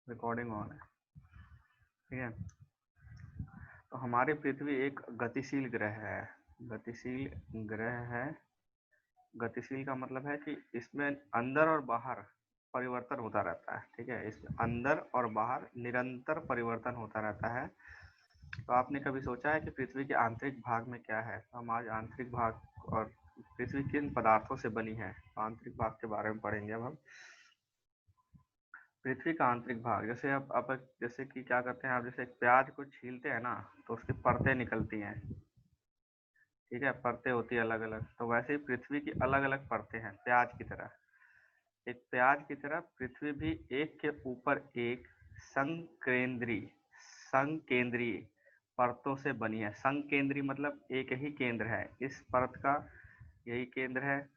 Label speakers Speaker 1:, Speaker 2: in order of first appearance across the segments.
Speaker 1: Recording on है, ठीक है। तो हमारी पृथ्वी एक गतिशील ग्रह है। गतिशील ग्रह है। गतिशील का मतलब है कि इसमें अंदर और बाहर परिवर्तन होता रहता है, ठीक है। इसमें अंदर और बाहर निरंतर परिवर्तन होता रहता है। तो आपने कभी सोचा है कि पृथ्वी के आंतरिक भाग में क्या है? तो हम आज आंतरिक भाग और पृथ्वी किन पदार्थों से बनी है, आंतरिक भाग के बारे में पढ़ेंगे। अब हम पृथ्वी का आंतरिक भाग, जैसे अब जैसे कि क्या करते हैं आप, जैसे एक प्याज को छीलते हैं ना, तो उसकी परतें निकलती हैं, ठीक है। परतें होती है अलग अलग। तो वैसे ही पृथ्वी की अलग अलग परतें हैं, प्याज की तरह। एक प्याज की तरह पृथ्वी भी एक के ऊपर एक संकेंद्री संकेंद्री परतों से बनी है। संकेंद्री मतलब एक ही केंद्र है। इस परत का यही केंद्र है,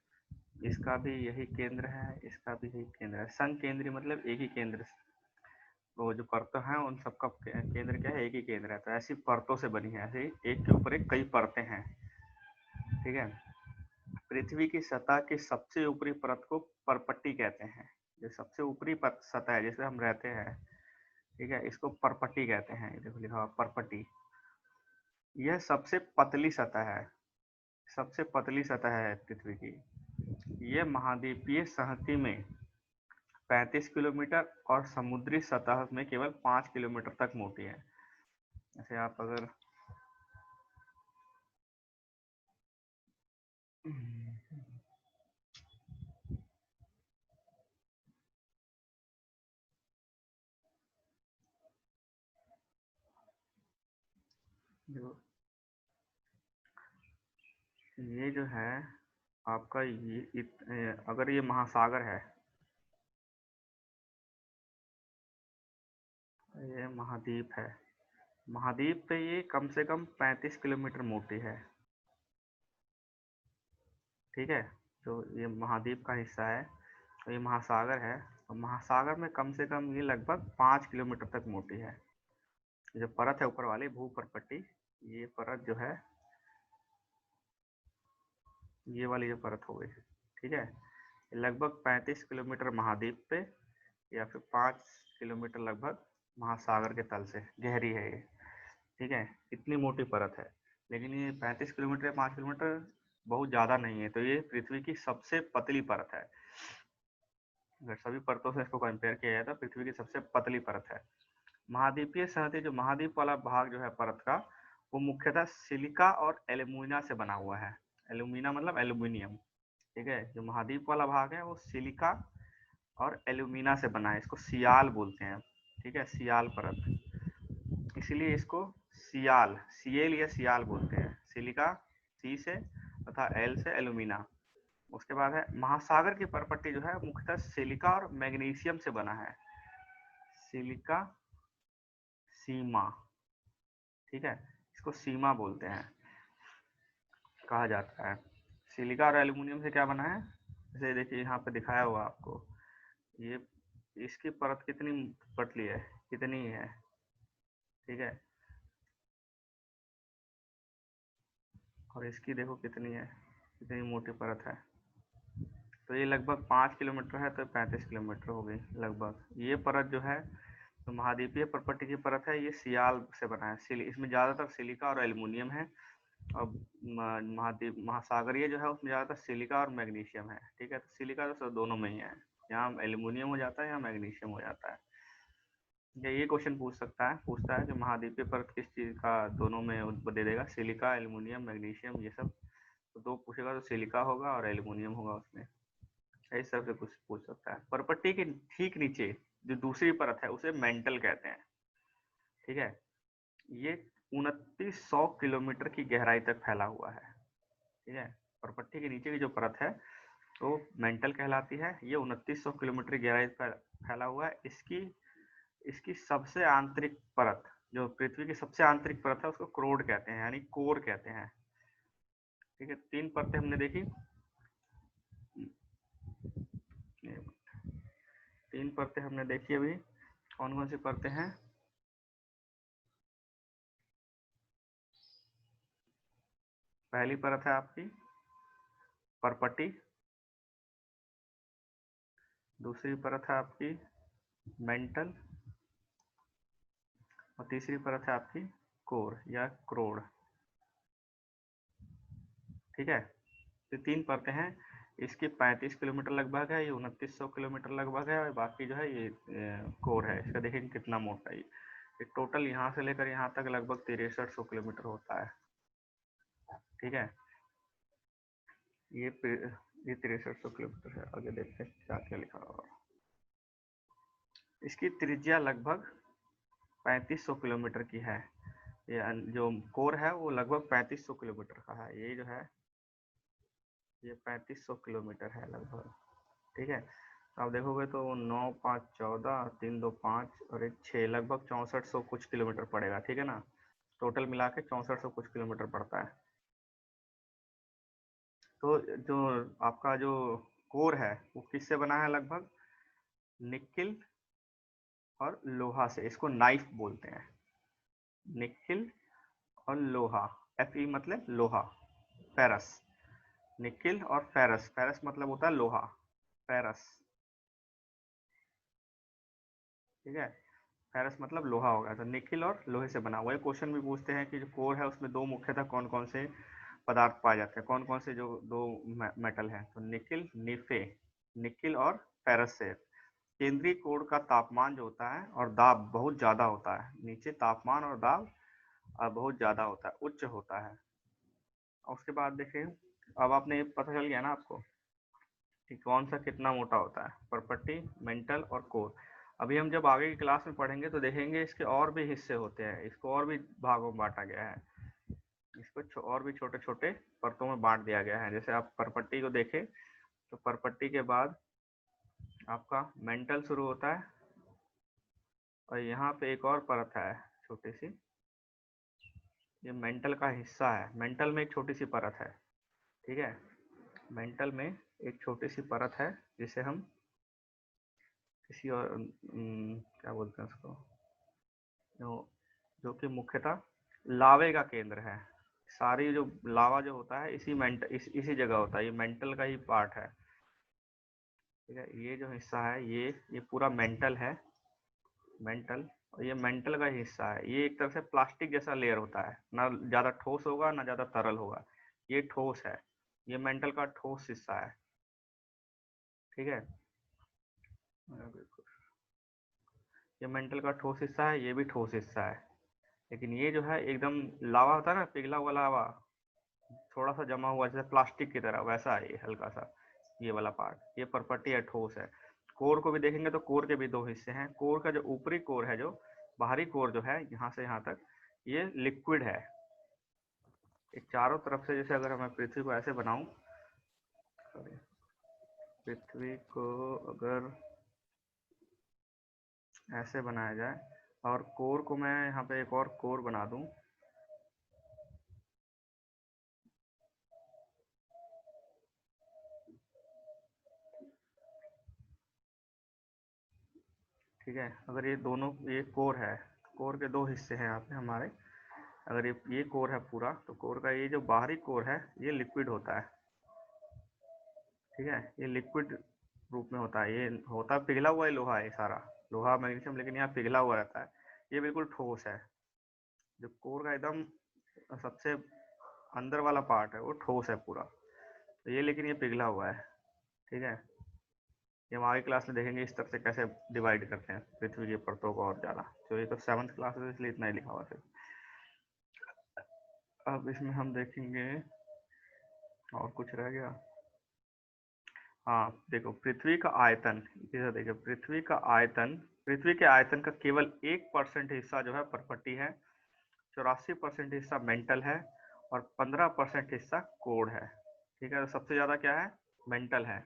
Speaker 1: इसका भी यही केंद्र है, इसका भी यही केंद्र है। संकेंद्री मतलब एक ही केंद्र। वो जो परतें हैं उन सबका केंद्र क्या है? एक ही केंद्र है। तो ऐसी परतों से बनी है, ऐसे ही एक के ऊपर एक कई परतें हैं, ठीक है। पृथ्वी की सतह की सबसे ऊपरी परत को परपट्टी कहते हैं। जो सबसे ऊपरी सतह है जिसमें हम रहते हैं, ठीक है, इसको परपट्टी कहते हैं। देखो लिखा हुआ परपट्टी। यह सबसे पतली सतह है, सबसे पतली सतह है पृथ्वी की। यह महाद्वीपीय संहति में 35 किलोमीटर और समुद्री सतह में केवल 5 किलोमीटर तक मोटी है। जैसे आप अगर ये जो है आपका अगर ये महासागर है, ये महाद्वीप है। महाद्वीप पे ये कम से कम 35 किलोमीटर मोटी है, ठीक है। तो ये महाद्वीप का हिस्सा है। तो ये महासागर है। तो महासागर में कम से कम ये लगभग 5 किलोमीटर तक मोटी है। जो परत है ऊपर वाली भूपर्पट्टी, ये परत जो है, ये वाली जो परत हो गई, ठीक है, लगभग 35 किलोमीटर महाद्वीप पे, या फिर 5 किलोमीटर लगभग महासागर के तल से गहरी है ये, ठीक है। इतनी मोटी परत है। लेकिन ये 35 किलोमीटर या 5 किलोमीटर बहुत ज़्यादा नहीं है। तो ये पृथ्वी की सबसे पतली परत है। अगर सभी परतों से इसको कंपेयर किया जाए तो पृथ्वी की सबसे पतली परत है। महाद्वीपीय संहति, जो महाद्वीप वाला भाग जो है परत का, वो मुख्यतः सिलिका और एल्यूमिना से बना हुआ है। एल्यूमिना मतलब एल्यूमिनियम, ठीक है। जो महाद्वीप वाला भाग है वो सिलिका और एल्यूमिना से बना है। इसको सियाल बोलते हैं, ठीक है, सियाल परत। इसीलिए इसको सियाल, सीएल या सियाल बोलते हैं। सिलिका सी से तथा एल से एल्यूमिना। उसके बाद है महासागर की परपट्टी, जो है मुख्यतः सिलिका और मैग्नीशियम से बना है। सिलिका सीमा, ठीक है, इसको सीमा बोलते हैं, कहा जाता है। सिलिका और एल्यूमिनियम से क्या बना है? जैसे देखिए यहाँ पे दिखाया हुआ आपको, ये इसकी परत कितनी पतली है, कितनी है, ठीक है, और इसकी देखो कितनी है, कितनी मोटी परत है। तो ये लगभग 5 किलोमीटर है, तो 35 किलोमीटर हो गई लगभग। ये परत जो है, तो महाद्वीपीय परपट्टी की परत है, ये सियाल से बना है। इसमें ज़्यादातर सिलिका और एल्यूमिनियम है। और महाद्वीप महासागरीय जो है उसमें ज़्यादातर सिलिका और मैग्नीशियम है, ठीक है। तो सिलिका तो सब दोनों में ही है, यहाँ एल्यूमिनियम हो जाता है, यहाँ मैग्नीशियम हो जाता है। ये क्वेश्चन पूछता है कि महाद्वीपीय परत किस चीज़ का दोनों में दे देगा, सिलिका, एल्यूमिनियम, मैग्नीशियम, ये सब। तो दो पूछेगा तो सिलिका होगा और एल्यूमिनियम होगा उसमें। इस तरह से कुछ पूछ सकता है। परपट्टी के ठीक नीचे जो दूसरी परत है उसे मेंटल कहते हैं, ठीक है। ये 2900 किलोमीटर की गहराई तक फैला हुआ है, ठीक है। परपट्टी के नीचे की जो परत है तो मेंटल कहलाती है। ये 2900 किलोमीटर की गहराई पर फैला हुआ है। इसकी इसकी सबसे आंतरिक परत, जो पृथ्वी की सबसे आंतरिक परत है, उसको क्रोड कहते हैं, यानी कोर कहते हैं, ठीक है। 3 परतें हमने देखी, 3 परतें हमने देखी अभी। कौन कौन सी परतें हैं? पहली परत है आपकी परपट्टी, दूसरी परत है आपकी मेंटल, और तीसरी परत है आपकी कोर या क्रोड। ठीक है, तो 3 परतें हैं। इसकी 35 किलोमीटर लगभग है, ये 2900 किलोमीटर लगभग है, और बाकी जो है ये कोर है। इसका देखेंगे कितना मोटा है। ये टोटल यहाँ से लेकर यहाँ तक लगभग 6300 किलोमीटर होता है। ठीक है, ये 6300 किलोमीटर है। आगे देखते हैं क्या क्या लिखा हुआ। इसकी त्रिज्या लगभग 3500 किलोमीटर की है। ये जो कोर है वो लगभग 3500 किलोमीटर का है। ये जो है ये 3500 किलोमीटर है लगभग। ठीक है, आप देखोगे तो 9 5 14 3 2 5 और 1 6 लगभग 6400 कुछ किलोमीटर पड़ेगा। ठीक है ना, टोटल मिला के 6400 कुछ किलोमीटर पड़ता है। तो जो आपका जो कोर है वो किससे बना है? लगभग निकिल और लोहा से। इसको नाइफ बोलते हैं, निकिल और लोहा। Fe मतलब लोहा, फेरस। निकिल और फेरस, फेरस मतलब होता है लोहा, फेरस। ठीक है, फेरस मतलब लोहा हो गया। तो निकिल और लोहे से बना हुआ। क्वेश्चन भी पूछते हैं कि जो कोर है उसमें दो मुख्यतः कौन कौन से पदार्थ पाए जाते हैं, कौन कौन से जो दो मेटल हैं। तो निकिल, निफे, निकिल और फेरस से। केंद्रीय कोर का तापमान जो होता है और दाब बहुत ज्यादा होता है। नीचे तापमान और दाब बहुत ज्यादा होता है, उच्च होता है। और उसके बाद देखिए, अब आपने ये पता चल गया ना आपको कि कौन सा कितना मोटा होता है, परपट्टी, मेंटल और कोर। अभी हम जब आगे की क्लास में पढ़ेंगे तो देखेंगे इसके और भी हिस्से होते हैं, इसको और भी भागों में बांटा गया है। इसको और भी छोटे छोटे परतों में बांट दिया गया है। जैसे आप परपट्टी को देखें तो परपट्टी के बाद आपका मेंटल शुरू होता है, और यहाँ पे एक और परत है छोटी सी, ये मेंटल का हिस्सा है। मेंटल में एक छोटी सी परत है। ठीक है, मेंटल में एक छोटी सी परत है जिसे हम किसी और क्या बोलते हैं उसको, जो कि मुख्यतः लावे का केंद्र है। सारी जो लावा जो होता है इसी जगह होता है। ये मेंटल का ही पार्ट है। ठीक है, ये जो हिस्सा है ये पूरा मेंटल है, मेंटल। और ये मेंटल का हिस्सा है। ये एक तरह से प्लास्टिक जैसा लेयर होता है, ना ज्यादा ठोस होगा ना ज्यादा तरल होगा। ये ठोस है, ये मेंटल का ठोस हिस्सा है। ठीक है, ये मेंटल का ठोस हिस्सा है, ये भी ठोस हिस्सा है। लेकिन ये जो है एकदम लावा होता है ना, पिघला हुआ लावा, थोड़ा सा जमा हुआ जैसे प्लास्टिक की तरह, वैसा है ये हल्का सा। ये वाला पार्ट ये परपट्टी है, ठोस है। कोर को भी देखेंगे तो कोर के भी दो हिस्से हैं। कोर का जो ऊपरी कोर है, जो बाहरी कोर जो है यहाँ से यहाँ तक, ये लिक्विड है। एक चारों तरफ से, जैसे अगर मैं पृथ्वी को ऐसे बनाऊं, पृथ्वी को अगर ऐसे बनाया जाए और कोर को मैं यहाँ पे एक और कोर बना दूं, ठीक है, अगर ये दोनों, ये कोर है, कोर के दो हिस्से हैं यहाँ पे हमारे। अगर ये कोर है पूरा, तो कोर का ये जो बाहरी कोर है ये लिक्विड होता है। ठीक है, ये लिक्विड रूप में होता है। ये होता पिघला हुआ ही लोहा है, सारा लोहा मैग्नीशियम, लेकिन यहाँ पिघला हुआ रहता है। ये बिल्कुल ठोस है। जो कोर का एकदम सबसे अंदर वाला पार्ट है वो ठोस है पूरा। तो ये लेकिन ये पिघला हुआ है। ठीक है, ये हम आगे क्लास में देखेंगे इस तरह से कैसे डिवाइड करते हैं पृथ्वी की परतों को और ज्यादा। तो ये तो 7th क्लास है, इसलिए इतना ही लिखा हुआ सिर्फ। अब इसमें हम देखेंगे और कुछ रह गया। हाँ देखो, पृथ्वी का आयतन, इसे देखो, पृथ्वी के आयतन का केवल 1% हिस्सा जो है परपट्टी है, 84% हिस्सा मेंटल है, और 15% हिस्सा कोर है। ठीक है, तो सबसे ज्यादा क्या है? मेंटल है।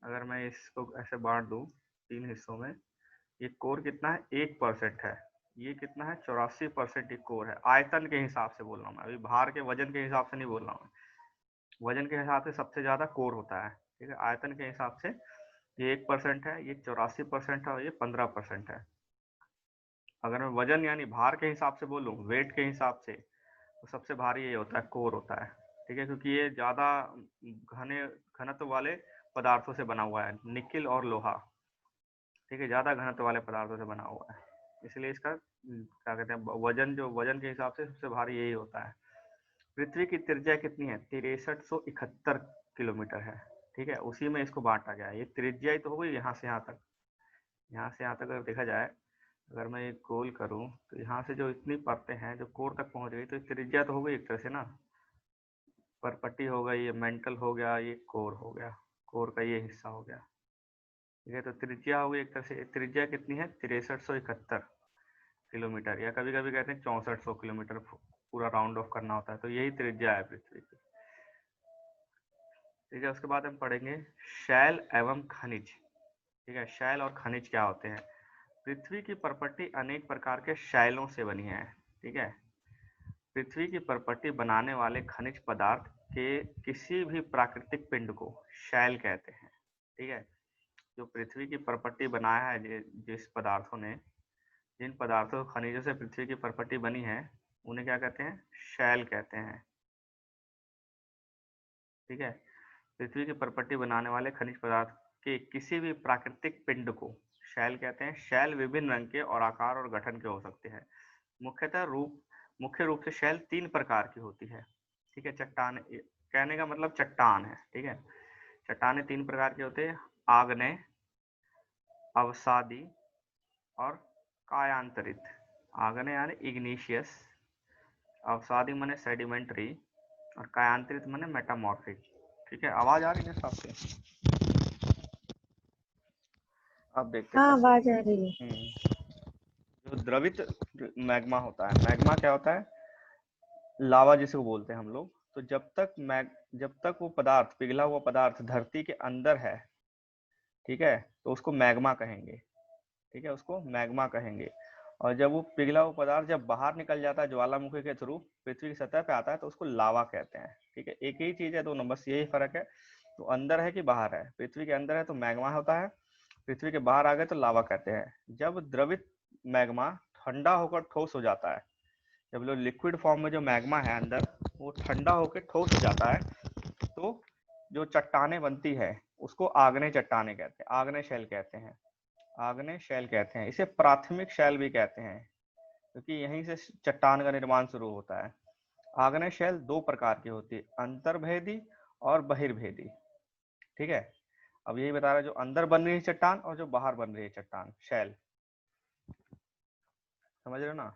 Speaker 1: अगर मैं इसको ऐसे बांट दूं 3 हिस्सों में, ये कोर कितना है? 1% है। ये कितना है? 84% ये कोर है। आयतन के हिसाब से बोल रहा हूँ मैं, अभी भार के वजन के हिसाब से नहीं बोल रहा हूँ। वजन के हिसाब से सबसे ज्यादा कोर होता है। ठीक है, आयतन के हिसाब से ये 1% है, ये 84% है, और ये 15% है। अगर मैं वजन यानी भार के हिसाब से बोलूँ, वेट के हिसाब से, तो सबसे भारी ये होता है, कोर होता है। ठीक है, क्योंकि ये ज्यादा घनत्व वाले पदार्थों से बना हुआ है, निकिल और लोहा। ठीक है, ज्यादा घनत्व वाले पदार्थों से बना हुआ है। इसलिए इसका क्या कहते हैं वजन, जो वजन के हिसाब से सबसे भारी यही होता है। पृथ्वी की त्रिज्या कितनी है? 6371 किलोमीटर है। ठीक है, उसी में इसको बांटा गया है। ये त्रिज्या ही तो हो गई यहाँ से यहाँ तक। यहाँ से यहाँ तक अगर देखा जाए, अगर मैं एक गोल करूँ तो यहाँ से जो इतनी परतें हैं जो कोर तक पहुँच गई, तो त्रिज्या तो हो गई एक तरह से ना। परपट्टी हो गई, ये मेंटल हो गया, ये कोर हो गया, कोर का ये हिस्सा हो गया। ठीक है, तो त्रिज्या हो गई एक तरह से। त्रिज्या कितनी है? 6371 किलोमीटर, या कभी कभी कहते हैं 6400 किलोमीटर, पूरा राउंड ऑफ करना होता है। तो यही त्रिज्या है पृथ्वी की। ठीक है, उसके बाद हम पढ़ेंगे शैल एवं खनिज। ठीक है, शैल और खनिज क्या होते हैं? पृथ्वी की परपट्टी अनेक प्रकार के शैलों से बनी है। ठीक है, पृथ्वी की परपट्टी बनाने वाले खनिज पदार्थ के किसी भी प्राकृतिक पिंड को शैल कहते हैं। ठीक है, जो पृथ्वी की परपट्टी बनाया है, जिस पदार्थों ने, जिन पदार्थों खनिजों से पृथ्वी की परपट्टी बनी है, उन्हें क्या कहते हैं? शैल कहते हैं। ठीक है, पृथ्वी की परपट्टी बनाने वाले खनिज पदार्थ के किसी भी प्राकृतिक पिंड को शैल कहते हैं। शैल विभिन्न रंग के और आकार और गठन के हो सकते हैं। मुख्य रूप से शैल 3 प्रकार की होती है। ठीक है, चट्टान, कहने का मतलब चट्टान है। ठीक है, चट्टानें 3 प्रकार की होती है: आग्नेय, अवसादी और कायांतरित। आग्नेय यानी इग्निशियस, अवसादी माने सेडिमेंट्री, और कायांतरित माने मेटामॉर्फिक। ठीक है, आवाज आ रही है साफ से? अब देखते हैं
Speaker 2: हाँ,
Speaker 1: कैसे।
Speaker 2: आवाज आ रही है।
Speaker 1: जो द्रवित मैग्मा होता है, मैग्मा क्या होता है? लावा जिसको बोलते हैं हम लोग। तो जब तक वो पदार्थ, पिघला हुआ पदार्थ धरती के अंदर है, ठीक है, तो उसको मैग्मा कहेंगे। ठीक है, उसको मैग्मा कहेंगे। और जब वो पिघला हुआ पदार्थ जब बाहर निकल जाता है ज्वालामुखी के थ्रू, पृथ्वी की सतह पे आता है, तो उसको लावा कहते हैं। ठीक है, एक ही चीज है, दोनों, बस यही फर्क है। तो अंदर है कि बाहर है? पृथ्वी के अंदर है तो मैग्मा होता है, पृथ्वी के बाहर आ गए तो लावा कहते हैं। जब द्रवित मैग्मा ठंडा होकर ठोस हो जाता है, जब लोग लिक्विड फॉर्म में जो मैग्मा है अंदर, वो ठंडा होकर ठोस हो जाता है, तो जो चट्टाने बनती है उसको आग्नेय चट्टाने कहते हैं, आग्नेय शैल कहते हैं, आग्नेय शैल कहते हैं। इसे प्राथमिक शैल भी कहते हैं, क्योंकि यहीं से चट्टान का निर्माण शुरू होता है। आग्नेय शैल 2 प्रकार की होती है: अंतर्भेदी और बहिर्भेदी। ठीक है, अब यही बता रहा है, जो अंदर बन रही है चट्टान और जो बाहर बन रही है चट्टान, शैल। समझ रहे हो ना?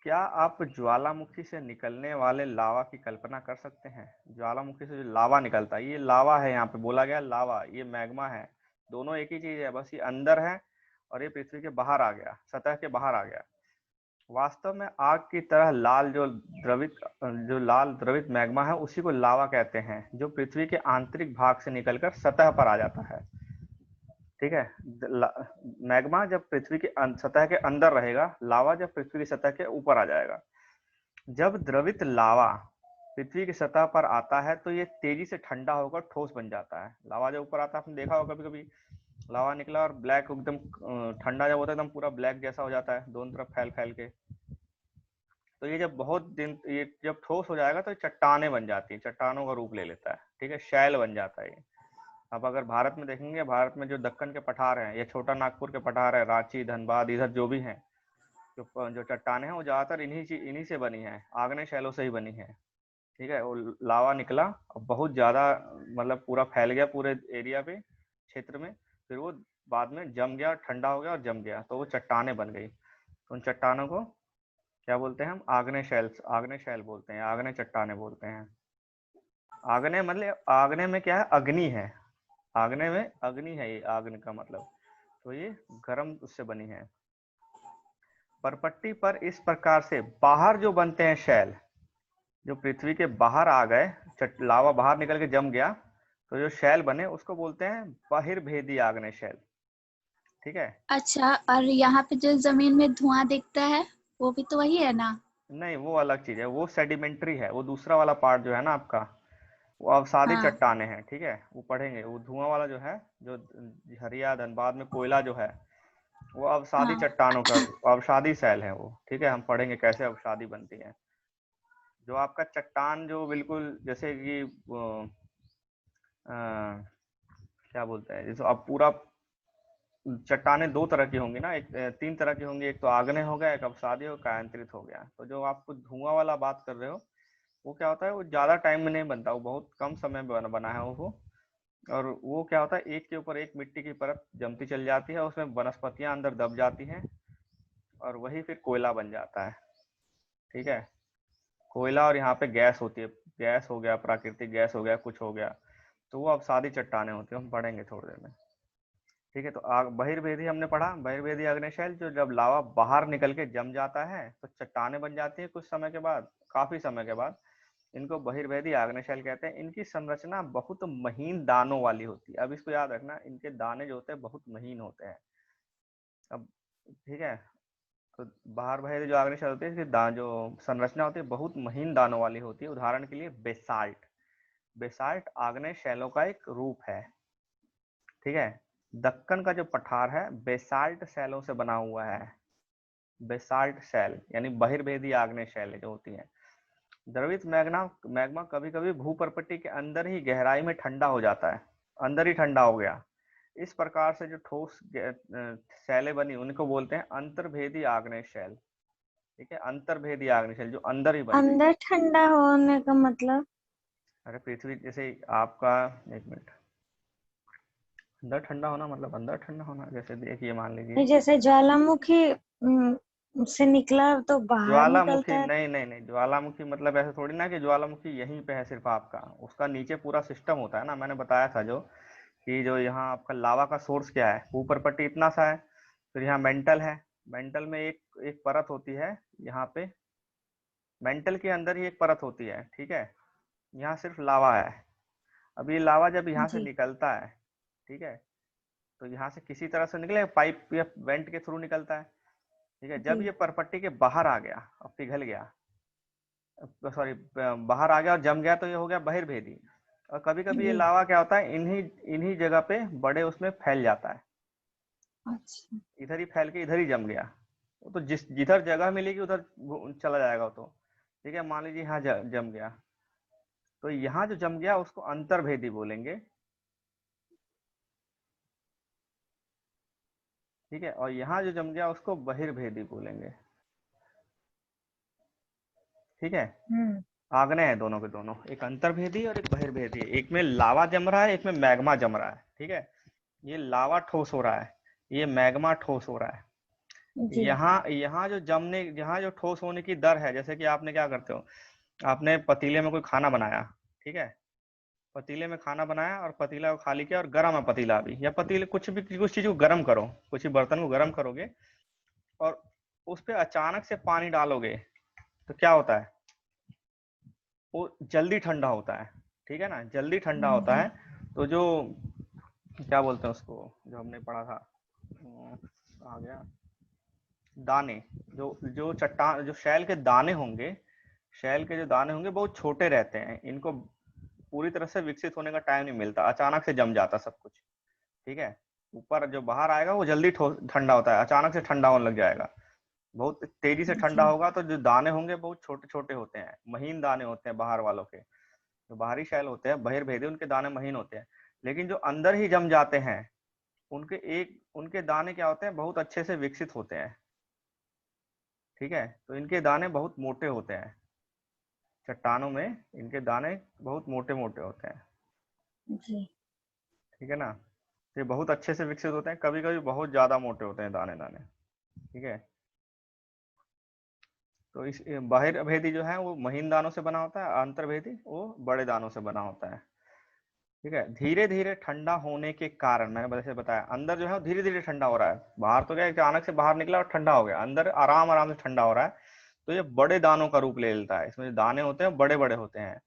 Speaker 1: क्या आप ज्वालामुखी से निकलने वाले लावा की कल्पना कर सकते हैं? ज्वालामुखी से जो लावा निकलता है, ये लावा है, यहाँ पे बोला गया लावा, ये मैग्मा है। दोनों एक ही चीज है, बस ये अंदर है और ये पृथ्वी के बाहर आ गया, सतह के बाहर आ गया। वास्तव में आग की तरह लाल द्रवित मैग्मा है, उसी को लावा कहते हैं, जो पृथ्वी के आंतरिक भाग से निकलकर सतह पर आ जाता है। ठीक है, मैग्मा जब पृथ्वी की सतह के अंदर रहेगा, लावा जब पृथ्वी की सतह के ऊपर आ जाएगा। जब द्रवित लावा पृथ्वी की सतह पर आता है तो ये तेजी से ठंडा होकर ठोस बन जाता है। लावा जब ऊपर आता है, आपने देखा होगा कभी कभी, लावा निकला और ब्लैक एकदम ठंडा जब होता है एकदम पूरा ब्लैक जैसा हो जाता है, दोनों तरफ फैल फैल के। तो ये जब बहुत दिन, ये जब ठोस हो जाएगा तो चट्टाने बन जाती है, चट्टानों का रूप ले लेता है। ठीक है, शैल बन जाता है ये। अब अगर भारत में देखेंगे, भारत में जो दक्कन के पठार हैं, या छोटा नागपुर के पठार है, रांची, धनबाद, इधर जो भी हैं, जो चट्टाने हैं, वो ज्यादातर इन्हीं से बनी है, आग्नेय शैलों से ही बनी है। ठीक है, वो लावा निकला और बहुत ज्यादा, मतलब पूरा फैल गया पूरे एरिया पे, क्षेत्र में। फिर वो बाद में जम गया, ठंडा हो गया और जम गया, तो वो चट्टाने बन गई। तो उन चट्टानों को क्या बोलते हैं हम? आग्नेय शैल बोलते हैं, आग्नेय चट्टाने बोलते हैं। आग्नेय मतलब, आग्नेय में क्या है? अग्नि है, आग्नेय में अग्नि है, ये आग्नेय का मतलब, तो ये गर्म उससे बनी है। परपट्टी पर इस प्रकार से बाहर जो बनते हैं शैल, जो पृथ्वी के बाहर आ गए, लावा बाहर निकल के जम गया, तो जो शैल बने उसको बोलते हैं बहिर्भेदी आग्नेय शैल। ठीक है,
Speaker 3: अच्छा, और यहाँ पे जो जमीन में धुआं दिखता है वो भी तो वही है ना?
Speaker 1: नहीं, वो अलग चीज है, वो सेडिमेंट्री है, वो दूसरा वाला पार्ट जो है ना आपका, वो अवसादी
Speaker 3: हाँ
Speaker 1: चट्टाने हैं। ठीक है, वो पढ़ेंगे। वो धुआं वाला जो है, जो हरिया धनबाद में कोयला जो है, वो अवसादी
Speaker 3: हाँ।
Speaker 1: चट्टानों का, अवसादी शैल है वो। ठीक है, हम पढ़ेंगे कैसे अवसादी बनती है। जो आपका चट्टान जो बिल्कुल जैसे कि क्या बोलते हैं, जैसे अब पूरा चट्टाने दो तरह की होंगी ना, एक तीन तरह की होंगी, एक तो आग्नेय हो गया, एक अवसादी हो, कायांतरित हो गया। तो जो आपको धुआं वाला बात कर रहे हो वो क्या होता है, वो ज्यादा टाइम में नहीं बनता, वो बहुत कम समय में बना है वो। और वो क्या होता है, एक के ऊपर एक मिट्टी की परत जमती चल जाती है, उसमें वनस्पतियां अंदर दब जाती हैं और वही फिर कोयला बन जाता है। ठीक है, कोयला और यहाँ पे गैस होती है, गैस हो गया, प्राकृतिक गैस हो गया, कुछ हो गया, तो वो अवसादी चट्टाने होती है, हम पढ़ेंगे थोड़ी देर में। ठीक है, तो बहिर्वेदी हमने पढ़ा, बहिर्वेदी अग्नि शैल, जो जब लावा बाहर निकल के जम जाता है तो चट्टाने बन जाती है कुछ समय के बाद, काफी समय के बाद। इनको बहिर्वेदी आग्नेय कहते हैं। इनकी संरचना बहुत महीन दानों वाली होती है। अब इसको याद रखना, इनके दाने जो होते हैं बहुत महीन होते हैं। अब ठीक है, तो बाहर बहिर्वेदी जो आग्नेय होती है, इसकी जो संरचना होती है बहुत महीन दानों वाली होती है। उदाहरण के लिए बेसाल्ट, बेसाल्ट आग्नेय शैलों का एक रूप है। ठीक है, दक्कन का जो पठार है बेसाल्ट शैलों से बना हुआ है। बेसाल्ट शैल यानी बहिर्वेदी आग्नेय शैलें जो होती हैं। द्रवित मैग्मा कभी कभी भूपर्पट्टी के अंदर ही गहराई में ठंडा हो जाता है, अंदर ही ठंडा हो गया। इस प्रकार से जो ठोस शैलें बनी उनको बोलते हैं अंतर्भेदी आग्नेय शैल। ठीक है, अंतर्भेदी आग्नेय शैल जो अंदर ही बन गई।
Speaker 2: अंदर ठंडा होने का मतलब?
Speaker 1: अरे पृथ्वी जैसे आपका, एक मिनट, अंदर ठंडा होना मतलब अंदर ठंडा होना, जैसे देखिए मान लीजिए
Speaker 2: जैसे ज्वालामुखी से निकला तो बाहर
Speaker 1: ज्वालामुखी,
Speaker 2: निकलता है।
Speaker 1: नहीं नहीं नहीं, ज्वालामुखी मतलब ऐसे थोड़ी ना कि ज्वालामुखी यहीं पे है सिर्फ आपका, उसका नीचे पूरा सिस्टम होता है ना। मैंने बताया था जो कि जो यहाँ आपका लावा का सोर्स क्या है, ऊपर पट्टी इतना सा है, फिर यहाँ मेंटल है, मेंटल में एक एक परत होती है यहाँ पे, मेंटल के अंदर ही एक परत होती है। ठीक है, यहाँ सिर्फ लावा है। अब ये लावा जब यहाँ से
Speaker 2: जी
Speaker 1: निकलता है, ठीक है, तो यहाँ से किसी तरह से निकले, पाइप या वेंट के थ्रू निकलता है। ठीक है, जब
Speaker 2: जी
Speaker 1: ये परपट्टी के बाहर आ गया, अब पिघल गया, सॉरी बाहर आ गया और जम गया, तो ये हो गया बहिर्भेदी। और कभी कभी ये
Speaker 2: जी।
Speaker 1: लावा क्या होता है, इन्हीं इन्हीं जगह पे बड़े उसमें फैल जाता है,
Speaker 2: अच्छा
Speaker 1: इधर ही फैल के इधर ही जम गया। वो तो जिधर जगह मिलेगी उधर चला जाएगा वो तो। ठीक है, मान लीजिए यहाँ जम गया, तो यहाँ जो जम गया उसको अंतर्भेदी बोलेंगे। ठीक है, और यहाँ जो जम गया उसको बहिर्भेदी बोलेंगे। ठीक है, आग्नेय है दोनों के दोनों, एक अंतर्भेदी और एक बहिर्भेदी। एक में लावा जम रहा है, एक में मैग्मा जम रहा है। ठीक है, ये लावा ठोस हो रहा है, ये मैग्मा ठोस हो रहा है।
Speaker 2: जी
Speaker 1: यहाँ यहाँ जो जमने, यहाँ जो ठोस होने की दर है, जैसे कि आपने क्या करते हो, आपने पतीले में कोई खाना बनाया, ठीक है, पतीले में खाना बनाया और पतीला को खाली किया और गर्म है पतीला अभी, या पतीले कुछ भी, कुछ चीज को गर्म करो, कुछ बर्तन को गर्म करोगे और उस पर अचानक से पानी डालोगे, तो क्या होता है, वो जल्दी ठंडा होता है। ठीक है ना, जल्दी ठंडा होता
Speaker 2: जी
Speaker 1: है। तो जो क्या बोलते हैं उसको, जो हमने पढ़ा था, आ गया, दाने, जो जो चट्टान, जो शैल के दाने होंगे, शैल के जो दाने होंगे बहुत छोटे रहते हैं, इनको पूरी तरह से विकसित होने का टाइम नहीं मिलता, अचानक से जम जाता सब कुछ। ठीक है, ऊपर जो बाहर आएगा वो जल्दी ठंडा होता है, अचानक से ठंडा होने लग जाएगा, बहुत तेजी से ठंडा
Speaker 2: जी
Speaker 1: होगा। तो जो दाने होंगे बहुत छोटे छोटे होते हैं, महीन दाने होते हैं बाहर वालों के, जो बाहरी शैल होते हैं बहिर्भेदी, उनके दाने महीन होते हैं। लेकिन जो अंदर ही जम जाते हैं उनके दाने क्या होते हैं, बहुत अच्छे से विकसित होते हैं। ठीक है, तो इनके दाने बहुत मोटे होते हैं, चट्टानों में इनके दाने बहुत मोटे मोटे होते हैं।
Speaker 2: जी।
Speaker 1: ठीक है ना, ये बहुत अच्छे से विकसित होते हैं, कभी कभी बहुत ज्यादा मोटे होते हैं दाने दाने। ठीक है, तो इस बाहिर्भेदी जो है वो महीन दानों से बना होता है, अंतर्भेदी वो बड़े दानों से बना होता है। ठीक है, धीरे धीरे ठंडा होने के कारण, मैंने जैसे बताया, अंदर जो है वो धीरे धीरे ठंडा हो रहा है, बाहर तो क्या अचानक से बाहर निकला और ठंडा हो गया, अंदर आराम आराम से ठंडा हो रहा है। तो ये बड़े दानों का रूप ले लेता है, इसमें जो दाने होते हैं बड़े बड़े होते हैं।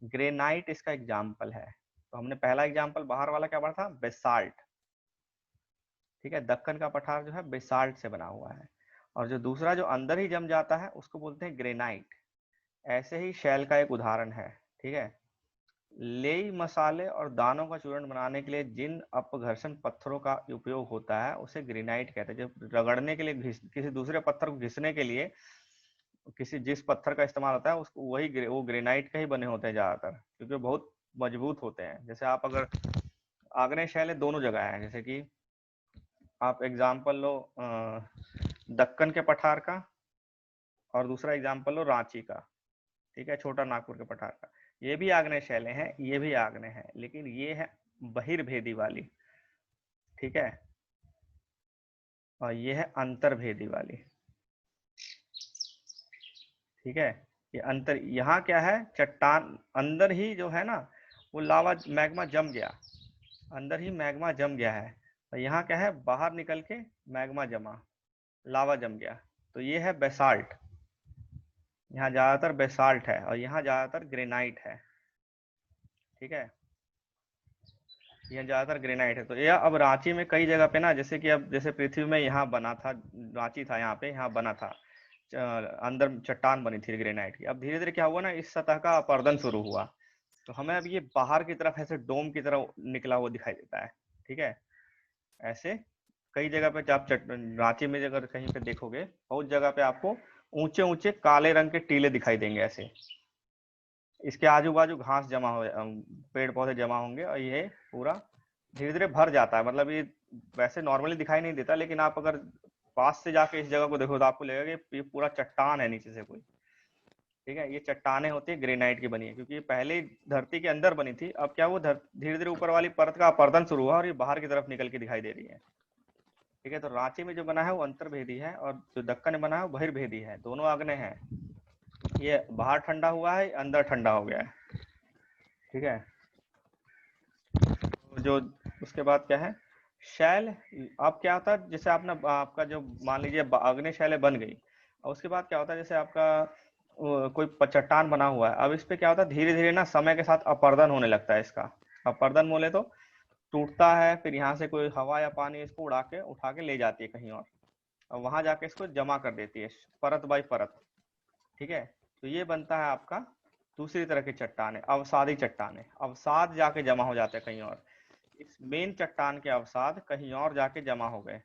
Speaker 1: ग्रेनाइट इसका एग्जाम्पल है। तो हमने पहला एग्जाम्पल बाहर वाला क्या पढ़ा था, बेसाल्ट। ठीक है, दक्कन का पठार जो है बेसाल्ट से बना हुआ है। और जो दूसरा जो अंदर ही जम जाता है उसको बोलते हैं ग्रेनाइट। ऐसे ही शैल का एक उदाहरण है। ठीक है, लेई मसाले और दानों का चूर्ण बनाने के लिए जिन अपघर्षण पत्थरों का उपयोग होता है उसे ग्रेनाइट कहते हैं। जब रगड़ने के लिए, किसी दूसरे पत्थर को घिसने के लिए किसी जिस पत्थर का इस्तेमाल होता है उसको वो ग्रेनाइट का ही बने होते हैं ज्यादातर, क्योंकि वो बहुत मजबूत होते हैं। जैसे आप अगर आग्नेय शैल दोनों जगह है, जैसे कि आप एग्जाम्पल लो दक्कन के पठार का, और दूसरा एग्जाम्पल लो रांची का, ठीक है, छोटा नागपुर के पठार का। ये भी आग्नेय शैलें हैं, ये भी आग्नेय है, लेकिन ये है बहिर्भेदी वाली, ठीक है, और ये है अंतर्भेदी वाली, ठीक है। ये अंतर, यहाँ क्या है, चट्टान अंदर ही जो है ना वो लावा मैग्मा जम गया, अंदर ही मैग्मा जम गया है, और यहाँ क्या है, बाहर निकल के मैग्मा जमा, लावा जम गया। तो ये है बेसाल्ट, यहाँ ज्यादातर बेसाल्ट है और यहाँ ज्यादातर ग्रेनाइट है, ठीक है, यहाँ ज्यादातर ग्रेनाइट है। तो यह अब रांची में कई जगह पे ना, जैसे कि अब जैसे पृथ्वी में यहाँ बना था, रांची था यहाँ पे, यहाँ बना था, अंदर चट्टान बनी थी ग्रेनाइट की। अब धीरे धीरे क्या हुआ ना, इस सतह का अपर्दन शुरू हुआ, तो हमें अब ये बाहर की तरफ ऐसे डोम की तरह निकला हुआ दिखाई देता है, ठीक है। ऐसे कई जगह पे आप रांची में अगर कहीं पे देखोगे, बहुत जगह पे आपको ऊंचे ऊंचे काले रंग के टीले दिखाई देंगे ऐसे, इसके आजू बाजू घास जमा हो, पेड़ पौधे जमा होंगे, और ये पूरा धीरे धीरे भर जाता है। मतलब ये वैसे नॉर्मली दिखाई नहीं देता, लेकिन आप अगर पास से जाके इस जगह को देखो तो आपको लगेगा कि ये पूरा चट्टान है नीचे से कोई, ठीक है। ये चट्टानें होती है ग्रेनाइट की बनी है, क्योंकि ये पहले धरती के अंदर बनी थी, अब क्या वो धीरे धीरे ऊपर वाली परत का अपर्दन शुरू हुआ और ये बाहर की तरफ निकल के दिखाई दे रही है, ठीक है। तो रांची में जो बना है वो अंतर्भेदी है, और जो दक्कन में बना है वो बहिर्भेदी है, दोनों आग्नेय है। ये बाहर ठंडा हुआ है, अंदर ठंडा हो गया है, ठीक है। जो उसके बाद क्या है, शैल। अब क्या होता है, जैसे आपने आपका जो मान लीजिए आग्नेय शैलें बन गई, और उसके बाद क्या होता है, जैसे आपका कोई चट्टान बना हुआ है, अब इस पे क्या होता है, धीरे धीरे ना समय के साथ अपर्दन होने लगता है इसका। अपर्दन बोले तो टूटता है, फिर यहाँ से कोई हवा या पानी इसको उठा के ले जाती है कहीं और वहां जाके इसको जमा कर देती है, परत बाई परत, ठीक है। तो ये बनता है आपका दूसरी तरह की चट्टानें, अवसादी चट्टानें। अवसाद जाके जमा हो जाते हैं कहीं और, इस मेन चट्टान के अवसाद कहीं और जाके जमा हो गए।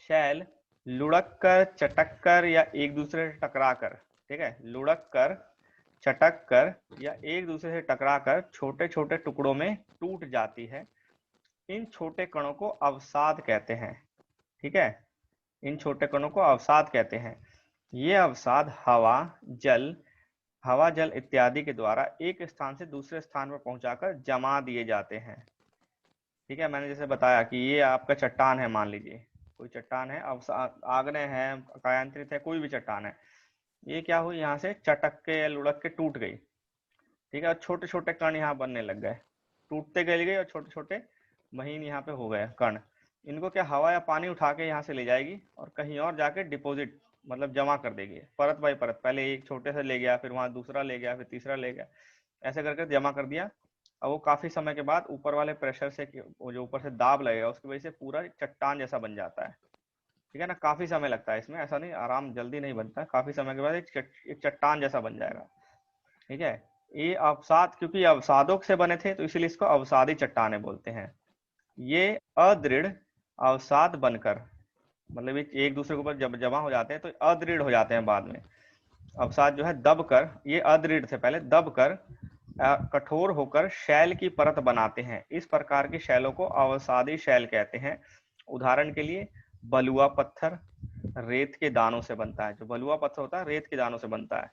Speaker 1: शैल लुढ़क कर, चटक कर या एक दूसरे से टकरा कर, ठीक है, लुढ़क कर, चटक कर या एक दूसरे से टकरा कर छोटे छोटे टुकड़ों में टूट जाती है। इन छोटे कणों को अवसाद कहते हैं, ठीक है, इन छोटे कणों को अवसाद कहते हैं। ये अवसाद हवा जल इत्यादि के द्वारा एक स्थान से दूसरे स्थान पर पहुंचाकर जमा दिए जाते हैं, ठीक है। मैंने जैसे बताया कि ये आपका चट्टान है, मान लीजिए कोई चट्टान है, अवसाद आग्नेय है, कायांतरित है, कोई भी चट्टान है, ये क्या हुई, यहाँ से चटक के या लुढ़क के टूट गई, ठीक है, और छोटे छोटे कण यहाँ बनने लग गए, टूटते गए और छोटे छोटे महीन यहाँ पे हो गए कण। इनको क्या हवा या पानी उठा के यहाँ से ले जाएगी और कहीं और जाके डिपॉजिट मतलब जमा कर देगी, परत बाई परत। पहले एक छोटे से ले गया, फिर वहां दूसरा ले गया, फिर तीसरा ले गया, ऐसे करके जमा कर दिया। अब वो काफी समय के बाद ऊपर वाले प्रेशर से, जो ऊपर से दाब लगेगा उसकी वजह से पूरा चट्टान जैसा बन जाता है, ठीक है ना। काफी समय लगता है इसमें, ऐसा नहीं आराम जल्दी नहीं बनता, काफी समय के बाद एक चट्टान जैसा बन जाएगा, ठीक है। ये अवसाद, क्योंकि अवसादों से बने थे तो इसीलिए इसको अवसादी चट्टाने बोलते हैं। ये अदृढ़ अवसाद बनकर, मतलब एक दूसरे के ऊपर जब जमा हो जाते हैं तो अदृढ़ हो जाते हैं बाद में। अवसाद जो है दब कर, ये अदृढ़ थे पहले, दब कर कठोर होकर शैल की परत बनाते हैं। इस प्रकार की शैलों को अवसादी शैल कहते हैं। उदाहरण के लिए बलुआ पत्थर रेत के दानों से बनता है, जो बलुआ पत्थर होता है रेत के दानों से बनता है।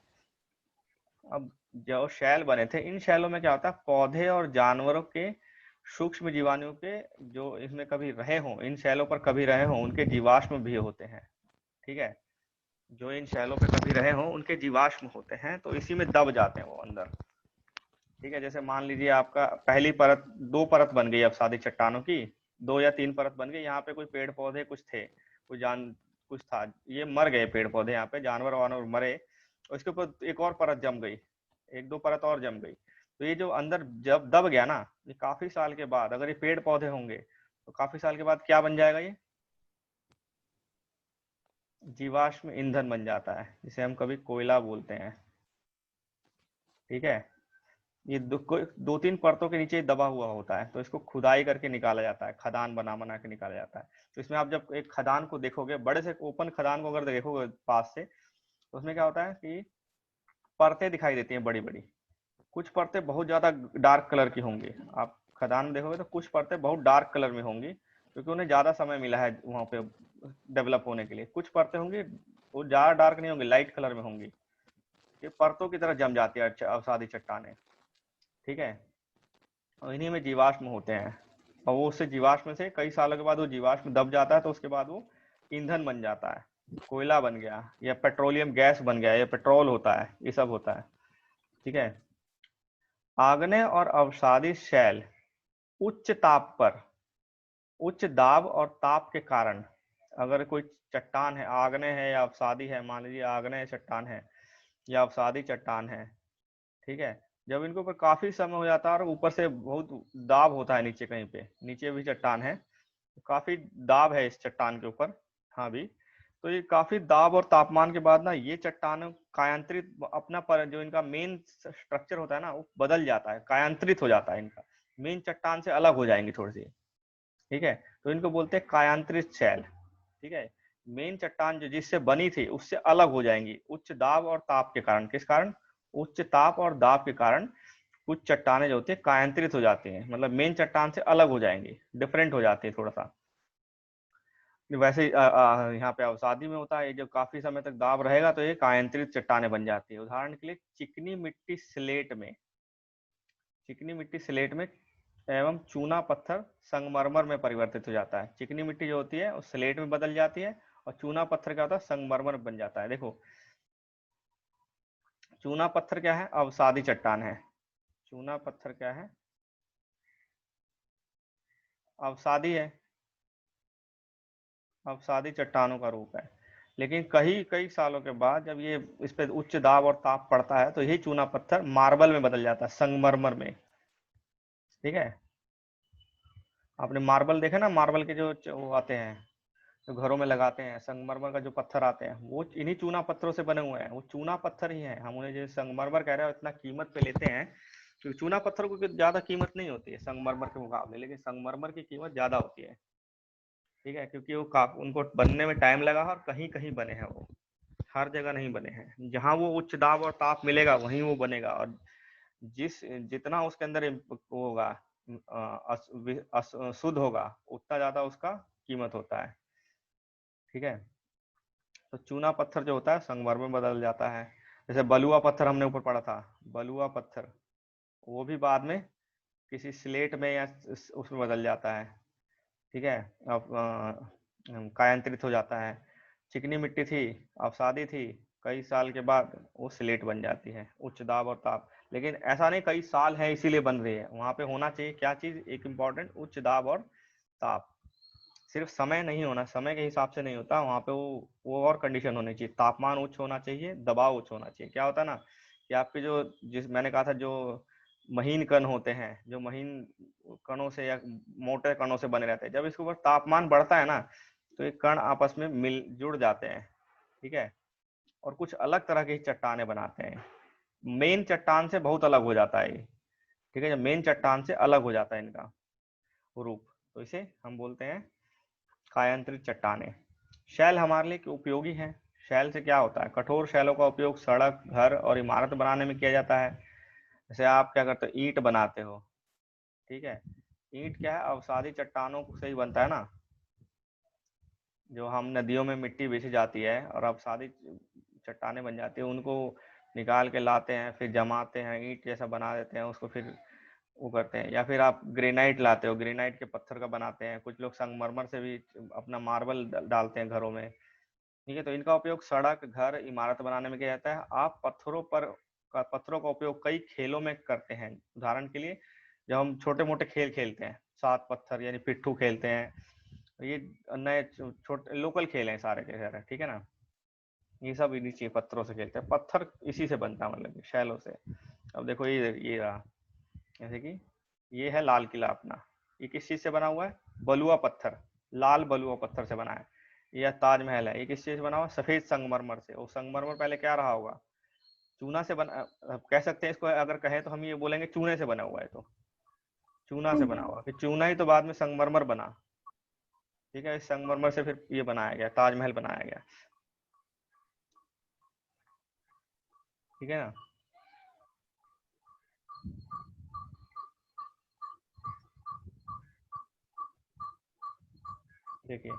Speaker 1: अब जो शैल बने थे, इन शैलों में क्या होता है, पौधे और जानवरों के सूक्ष्म जीवाणुओं के जो इसमें कभी रहे हों, इन शैलों पर कभी रहे हों, उनके जीवाश्म भी होते हैं, ठीक है। जो इन शैलों पे कभी रहे हों उनके जीवाश्म होते हैं, तो इसी में दब जाते हैं वो अंदर, ठीक है। जैसे मान लीजिए आपका पहली परत, दो परत बन गई अवसादी चट्टानों की, 2 या 3 परत बन गई, यहाँ पे कोई पेड़ पौधे कुछ थे, कुछ था, ये मर गए पेड़ पौधे, यहाँ पे जानवर वानवर मरे, उसके ऊपर एक और परत जम गई, एक दो परत और जम गई। तो ये जो अंदर जब दब गया ना, ये काफी साल के बाद, अगर ये पेड़ पौधे होंगे तो काफी साल के बाद क्या बन जाएगा, ये जीवाश्म ईंधन बन जाता है, जिसे हम कभी कोयला बोलते हैं, ठीक है। ये दो तीन परतों के नीचे दबा हुआ होता है, तो इसको खुदाई करके निकाला जाता है, खदान बना बना के निकाला जाता है। तो इसमें आप जब एक खदान को देखोगे, बड़े से ओपन खदान को अगर देखोगे पास से, तो उसमें क्या होता है कि परतें दिखाई देती हैं बड़ी बड़ी, कुछ परतें बहुत ज्यादा डार्क कलर की होंगी, आप खदान में देखोगे तो कुछ परतें बहुत डार्क कलर में होंगी, क्योंकि उन्हें ज्यादा समय मिला है वहां पे डेवलप होने के लिए। कुछ परतें होंगी वो ज्यादा डार्क नहीं होंगी, लाइट कलर में होंगी, ये परतों की तरह जम जाती है अवसादी चट्टानें, ठीक है। और इन्हीं में जीवाश्म होते हैं, और वो उससे जीवाश्म से कई सालों के बाद वो जीवाश्म दब जाता है, तो उसके बाद वो ईंधन बन जाता है, कोयला बन गया या पेट्रोलियम गैस बन गया या पेट्रोल होता है, ये सब होता है, ठीक है। आग्नेय और अवसादी शैल उच्च ताप पर, उच्च दाब और ताप के कारण, अगर कोई चट्टान है, आग्नेय है या अवसादी है, मान लीजिए आग्नेय चट्टान है या अवसादी चट्टान है, ठीक है, जब इनके ऊपर काफी समय हो जाता है और ऊपर से बहुत दाब होता है नीचे, कहीं पे नीचे भी चट्टान है, काफी दाब है इस चट्टान के ऊपर, हाँ भी, तो ये काफी दाब और तापमान के बाद ना ये चट्टान कायांतरित अपना पर जो इनका मेन स्ट्रक्चर होता है ना वो बदल जाता है, कायांतरित हो जाता है, इनका मेन चट्टान से अलग हो जाएंगी थोड़ी सी, ठीक है, तो इनको बोलते हैं कायांतरित शैल, ठीक है। मेन चट्टान जो जिससे बनी थी उससे अलग हो जाएंगी उच्च दाब और ताप के कारण। किस कारण? उच्च ताप और दाब के कारण कुछ चट्टानें जो होती है कायांतरित हो जाती हैं, मतलब मेन चट्टान से अलग हो जाएंगी, डिफरेंट हो जाती है थोड़ा सा। वैसे यहाँ पे अवसादी में होता है, जब काफी समय तक दाब रहेगा तो ये कायांतरित चट्टानें बन जाती है। उदाहरण के लिए चिकनी मिट्टी स्लेट में, चिकनी मिट्टी स्लेट में एवं चूना पत्थर संगमरमर में परिवर्तित हो जाता है। चिकनी मिट्टी जो होती है वो स्लेट में बदल जाती है, और चूना पत्थर क्या होता है? संगमरमर बन जाता है। देखो चूना पत्थर क्या है? अवसादी चट्टान है। चूना पत्थर क्या है? अवसादी है, अवसादी चट्टानों का रूप है। लेकिन कई कई सालों के बाद जब ये इस पे उच्च दाब और ताप पड़ता है तो यही चूना पत्थर मार्बल में बदल जाता है, संगमरमर में, ठीक है। आपने मार्बल देखा ना, मार्बल के जो वो आते हैं जो घरों में लगाते हैं, संगमरमर का जो पत्थर आते हैं वो इन्हीं चूना पत्थरों से बने हुए हैं, वो चूना पत्थर ही है। हम उन्हें जो संगमरमर कह रहे हैं इतना कीमत पे लेते हैं, क्योंकि चूना पत्थर को ज्यादा कीमत नहीं होती है संगमरमर के मुकाबले, लेकिन संगमरमर की कीमत ज्यादा होती है, ठीक है, क्योंकि वो उनको बनने में टाइम लगा और कहीं कहीं बने हैं, वो हर जगह नहीं बने हैं। जहां वो उच्च दाब और ताप मिलेगा वहीं वो बनेगा, और जितना उसके अंदर होगा शुद्ध होगा उतना ज्यादा उसका कीमत होता है, ठीक है। तो चूना पत्थर जो होता है संगमरमर में बदल जाता है। जैसे बलुआ पत्थर हमने ऊपर पढ़ा था, बलुआ पत्थर वो भी बाद में किसी स्लेट में या उसमें बदल जाता है, ठीक है। अब कायांतरित हो जाता है। चिकनी मिट्टी थी, अवसादी थी, कई साल के बाद वो स्लेट बन जाती है, उच्च दाब और ताप। लेकिन ऐसा नहीं कई साल है इसीलिए बन रही है, वहां पे होना चाहिए क्या चीज, एक इम्पॉर्टेंट, उच्च दाब और ताप। सिर्फ समय नहीं होना, समय के हिसाब से नहीं होता वहां पे, वो और कंडीशन होनी चाहिए, तापमान उच्च होना चाहिए, दबाव उच्च होना चाहिए। क्या होता है ना कि आपके जो जिस मैंने कहा था जो महीन कण होते हैं, जो महीन कणों से या मोटे कणों से बने रहते हैं, जब इसके ऊपर तापमान बढ़ता है ना तो ये कण आपस में मिल जुड़ जाते हैं, ठीक है, और कुछ अलग तरह की चट्टाने बनाते हैं। मेन चट्टान से बहुत अलग हो जाता है ये, ठीक है, जब मेन चट्टान से अलग हो जाता है इनका रूप, तो इसे हम बोलते हैं कायांतरित चट्टानें। शैल हमारे लिए उपयोगी है। शैल से क्या होता है? कठोर शैलों का उपयोग सड़क, घर और इमारत बनाने में किया जाता है। जैसे आप क्या करते हो, ईंट बनाते हो, ठीक है, ईंट क्या है? अवसादी चट्टानों से ही बनता है ना। जो हम नदियों में मिट्टी बेची जाती है और अवसादी चट्टानें बन जाती है, उनको निकाल के लाते हैं, फिर जमाते हैं, ईंट जैसा बना देते हैं उसको, फिर वो करते हैं। या फिर आप ग्रेनाइट लाते हो, ग्रेनाइट के पत्थर का बनाते हैं, कुछ लोग संगमरमर से भी अपना मार्बल डालते हैं घरों में, ठीक है। तो इनका उपयोग सड़क, घर, इमारत बनाने में किया जाता है। आप पत्थरों का उपयोग कई खेलों में करते हैं। उदाहरण के लिए जब हम छोटे मोटे खेल खेलते हैं, 7 पत्थर यानी पिट्ठू खेलते हैं, ये नए छोटे लोकल खेल हैं सारे के सारे, ठीक है ना। ये सब इन्हीं पत्थरों से खेलते हैं, पत्थर इसी से बनता है, मतलब शैलों से। अब देखो ये रहा, जैसे कि ये है लाल किला अपना, ये किस चीज से बना हुआ है? बलुआ पत्थर, लाल बलुआ पत्थर से बना है। यह ताजमहल है, ये किस चीज से बना हुआ? सफेद संगमरमर से। वो संगमरमर पहले क्या रहा होगा? चूना से बना, कह सकते हैं इसको, अगर कहें तो हम ये बोलेंगे चूने से बना हुआ है, तो चूना से बना हुआ, फिर चूना ही तो बाद में संगमरमर बना, ठीक है। इस संगमरमर से फिर ये बनाया गया, ताजमहल बनाया गया, ठीक है ना। देखिए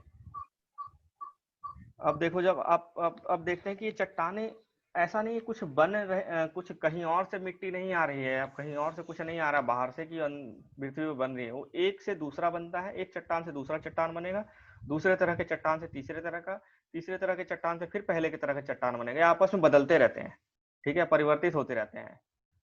Speaker 1: अब देखो, जब आप अब देखते हैं कि ये चट्टाने ऐसा नहीं है कुछ बन रहे, कुछ कहीं और से मिट्टी नहीं आ रही है, अब कहीं और से कुछ नहीं आ रहा बाहर से कि पृथ्वी पे बन रही है। वो एक से दूसरा बनता है, एक चट्टान से दूसरा चट्टान बनेगा, दूसरे तरह के चट्टान से तीसरे तरह का, तीसरे तरह के चट्टान से फिर पहले की तरह का चट्टान बनेगा। ये आपस में बदलते रहते हैं, ठीक है, परिवर्तित होते रहते हैं,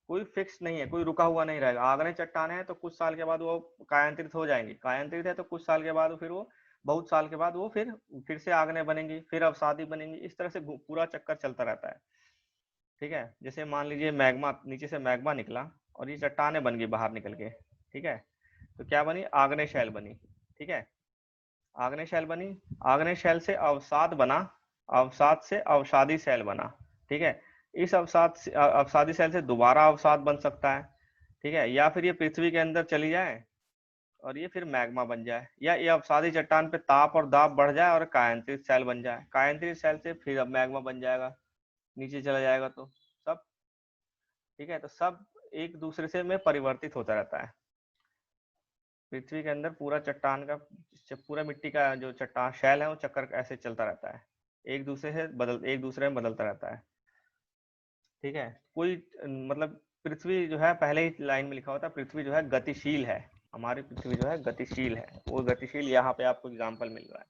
Speaker 1: कोई फिक्स नहीं है, कोई रुका हुआ नहीं रहेगा। आग्नेय चट्टान है तो कुछ साल के बाद वो कायांतरित हो जाएंगी, कायांतरित है तो कुछ साल के बाद फिर वो, बहुत साल के बाद वो फिर से आग्नेय बनेंगी, फिर अवसादी बनेंगी। इस तरह से पूरा चक्कर चलता रहता है, ठीक है। जैसे मान लीजिए मैग्मा, नीचे से मैग्मा निकला और ये चट्टाने बन गई बाहर निकल के, ठीक है, तो क्या बनी, आग्नेय शैल बनी, ठीक है, आग्नेय शैल बनी, आग्नेय शैल से अवसाद बना, अवसाद से अवसादी शैल बना, ठीक है। इस अवसादी शैल से दोबारा अवसाद बन सकता है, ठीक है, या फिर ये पृथ्वी के अंदर चली जाए और ये फिर मैग्मा बन जाए, या ये अवसादी चट्टान पे ताप और दाब बढ़ जाए और कायांतरित शैल बन जाए, कायांतरित शैल से फिर अब मैग्मा बन जाएगा, नीचे चला जाएगा। तो सब ठीक है, तो सब एक दूसरे से में परिवर्तित होता रहता है। पृथ्वी के अंदर पूरा चट्टान का, पूरा मिट्टी का जो चट्टान शैल है वो चक्कर ऐसे चलता रहता है, एक दूसरे में बदलता रहता है, ठीक है। कोई मतलब पृथ्वी जो है, पहले ही लाइन में लिखा होता है पृथ्वी जो है गतिशील है, हमारी पृथ्वी जो है गतिशील है, वो गतिशील यहाँ पे आपको एग्जाम्पल मिल रहा है,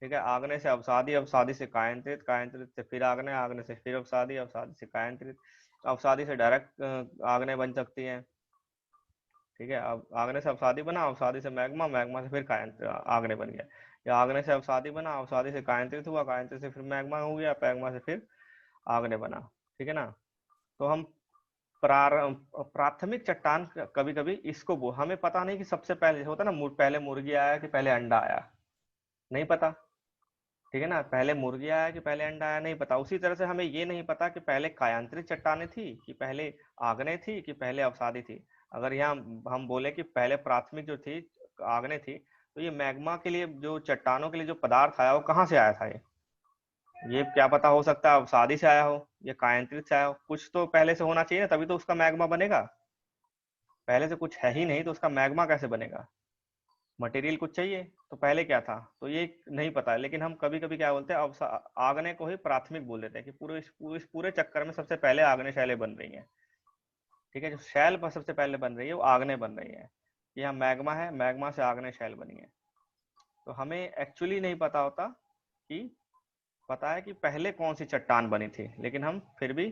Speaker 1: ठीक है। आग्नेय से अवसादी, अवसादी से कायांतरित, कायांतरित से फिर आग्नेय, आग्नेय से फिर अवसादी, अवसादी से कायांतरित, अवसादी से डायरेक्ट आग्नेय बन सकती है, ठीक है। अब आग्नेय से अवसादी बना, अवसादी से मैग्मा, मैग्मा से फिर कायांतरित आग्नेय बन गया, या आग्नेय से अवसादी बना, अवसादी से कायांतरित हुआ, कायांतरित से फिर मैग्मा हो गया, मैग्मा से फिर आग्नेय बना, ठीक है ना। तो हम प्राथमिक चट्टान कभी कभी इसको हमें पता नहीं कि सबसे पहले होता ना, पहले मुर्गी आया कि पहले अंडा आया, नहीं पता, ठीक है ना, पहले मुर्गी आया कि पहले अंडा आया, नहीं पता। उसी तरह से हमें ये नहीं पता कि पहले कायांतरित चट्टाने थी कि पहले आग्नेय थी कि पहले अवसादी थी। अगर यहाँ हम बोले कि पहले प्राथमिक जो थी आग्नेय थी, तो ये मैग्मा के लिए, जो चट्टानों के लिए जो पदार्थ आया वो कहाँ से आया था, ये क्या पता, हो सकता है अवसादी से आया हो या कायांतरित से आया हो, कुछ तो पहले से होना चाहिए ना, तभी तो उसका मैग्मा बनेगा। पहले से कुछ है ही नहीं तो उसका मैग्मा कैसे बनेगा, मटेरियल कुछ चाहिए, तो पहले क्या था, तो ये नहीं पता है। लेकिन हम कभी कभी क्या बोलते हैं, आग्नेय को ही प्राथमिक बोल देते हैं कि इस पूरे चक्कर में सबसे पहले आग्नेय शैलें बन रही हैं, ठीक है। जो शैल पर सबसे पहले बन रही है वो आग्नेय बन रही है, यहाँ मैग्मा है, मैग्मा से आग्नेय शैल बनी है। तो हमें एक्चुअली नहीं पता होता कि, पता है कि पहले कौन सी चट्टान बनी थी, लेकिन हम फिर भी,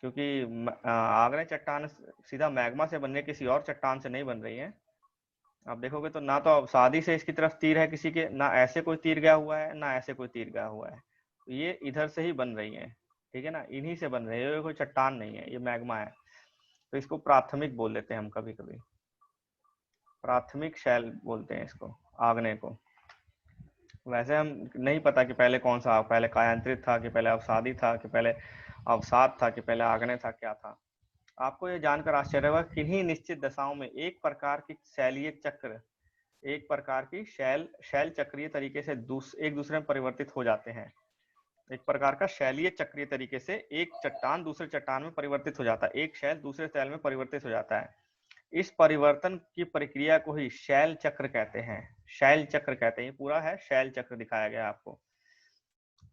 Speaker 1: क्योंकि आग्नेय चट्टान सीधा मैग्मा से बनने किसी और चट्टान से नहीं बन रही है। आप देखोगे तो ना तो अवसादी से इसकी तरफ तीर है किसी के, ना ऐसे कोई तीर गया हुआ है, ना ऐसे कोई तीर गया हुआ है, तो ये इधर से ही बन रही है, ठीक है ना, इन्हीं से बन रही है, ये कोई चट्टान नहीं है, ये मैग्मा है। तो इसको प्राथमिक बोल देते हैं हम कभी कभी, प्राथमिक शैल बोलते हैं इसको, आग्नेय को। वैसे हम नहीं पता कि पहले कौन सा, पहले कायांतरित था कि पहले अवसादी था कि पहले अवसाद था कि पहले आग्नेय था, क्या था। आपको ये जानकर आश्चर्य होगा, किन्हीं निश्चित दशाओं में एक प्रकार की शैलीय चक्र, एक प्रकार की शैल चक्रीय तरीके से एक दूसरे में परिवर्तित हो जाते हैं। एक प्रकार का शैलीय चक्रीय तरीके से एक चट्टान दूसरे चट्टान में परिवर्तित हो जाता है, एक शैल दूसरे शैल में परिवर्तित हो जाता है। इस परिवर्तन की प्रक्रिया को ही शैल चक्र कहते हैं, शैल चक्र कहते हैं। ये पूरा है शैल चक्र दिखाया गया आपको।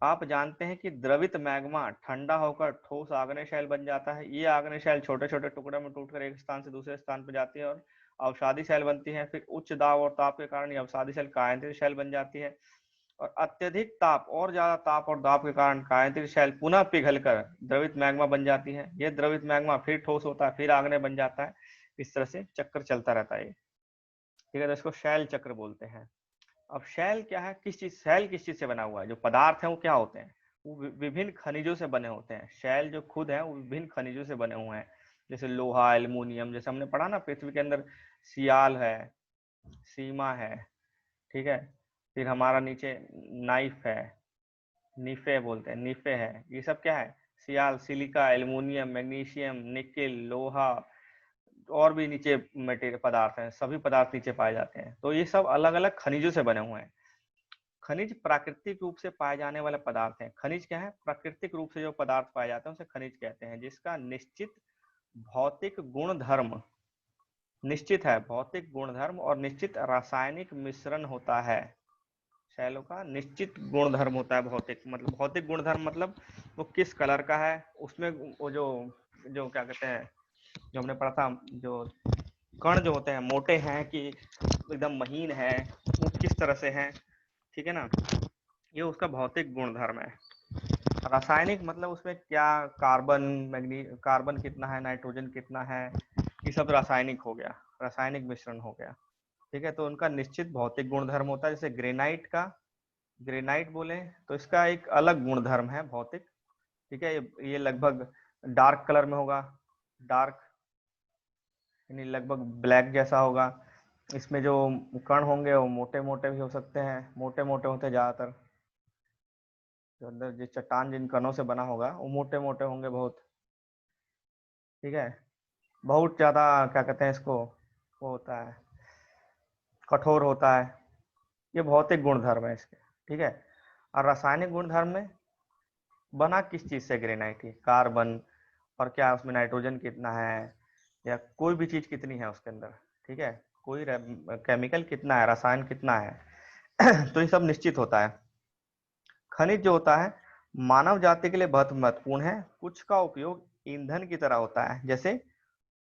Speaker 1: आप जानते हैं कि द्रवित मैग्मा ठंडा होकर ठोस आग्नेय शैल बन जाता है। ये आग्नेय शैल छोटे छोटे टुकड़ों में टूटकर एक स्थान से दूसरे स्थान पर जाती है और अवसादी शैल बनती है। फिर उच्च दाब और ताप के कारण ये अवसादी शैल कायांतरित शैल बन जाती है, और अत्यधिक ताप और ज्यादा ताप और दाब के कारण कायांतरित शैल पुनः पिघलकर द्रवित मैग्मा बन जाती है। यह द्रवित मैग्मा फिर ठोस होता है, फिर आग्नेय बन जाता है। इस तरह से चक्कर चलता रहता है, ठीक है। तो इसको शैल चक्र बोलते हैं। अब शैल क्या है, शैल किस चीज से बना हुआ है, जो पदार्थ है वो क्या होते हैं, वो विभिन्न खनिजों से बने होते हैं। शैल जो खुद है वो विभिन्न खनिजों से बने हुए हैं, जैसे लोहा, एल्युमिनियम, जैसे हमने पढ़ा ना पृथ्वी के अंदर सियाल है, सीमा है, ठीक है, फिर हमारा नीचे नाइफ है, निफे बोलते हैं, निफे है, ये सब क्या है, सियाल, सिलिका, एल्युमिनियम, मैग्नीशियम, निकेल, लोहा, और भी नीचे मटेरियल पदार्थ हैं, सभी पदार्थ नीचे पाए जाते हैं। तो ये सब अलग अलग खनिजों से बने हुए हैं। खनिज प्राकृतिक रूप से पाए जाने वाले पदार्थ हैं। खनिज क्या है, प्राकृतिक रूप से जो पदार्थ पाए जाते हैं उसे खनिज कहते हैं, जिसका निश्चित भौतिक गुणधर्म, निश्चित है भौतिक गुणधर्म और निश्चित रासायनिक मिश्रण होता है। शैलों का निश्चित गुणधर्म होता है भौतिक, मतलब भौतिक गुणधर्म मतलब वो किस कलर का है, उसमें वो जो जो क्या कहते हैं, जो हमने पढ़ा था, जो कण जो होते हैं मोटे हैं कि एकदम महीन है, वो किस तरह से हैं, ठीक है ना, ये उसका भौतिक गुणधर्म है। रासायनिक मतलब उसमें क्या, कार्बन कितना है, नाइट्रोजन कितना है, ये सब रासायनिक हो गया, रासायनिक मिश्रण हो गया, ठीक है। तो उनका निश्चित भौतिक गुणधर्म होता है। जैसे ग्रेनाइट बोले तो इसका एक अलग गुणधर्म है भौतिक, ठीक है। ये लगभग डार्क कलर में होगा, डार्क यानी लगभग ब्लैक जैसा होगा। इसमें जो कण होंगे वो मोटे मोटे भी हो सकते हैं, मोटे मोटे होते हैं ज्यादातर, जो अंदर जो चट्टान जिन कणों से बना होगा वो मोटे मोटे होंगे बहुत, ठीक है। बहुत ज्यादा क्या कहते हैं इसको, वो होता है, कठोर होता है। ये भौतिक गुणधर्म है इसके, ठीक है। और रासायनिक गुणधर्म में बना किस चीज से ग्रेनाइट है, कार्बन, और क्या उसमें नाइट्रोजन कितना है, या कोई भी चीज कितनी है उसके अंदर, ठीक है, कोई केमिकल कितना है, रसायन कितना है तो ये सब निश्चित होता है। खनिज जो होता है मानव जाति के लिए बहुत महत्वपूर्ण है। कुछ का उपयोग ईंधन की तरह होता है, जैसे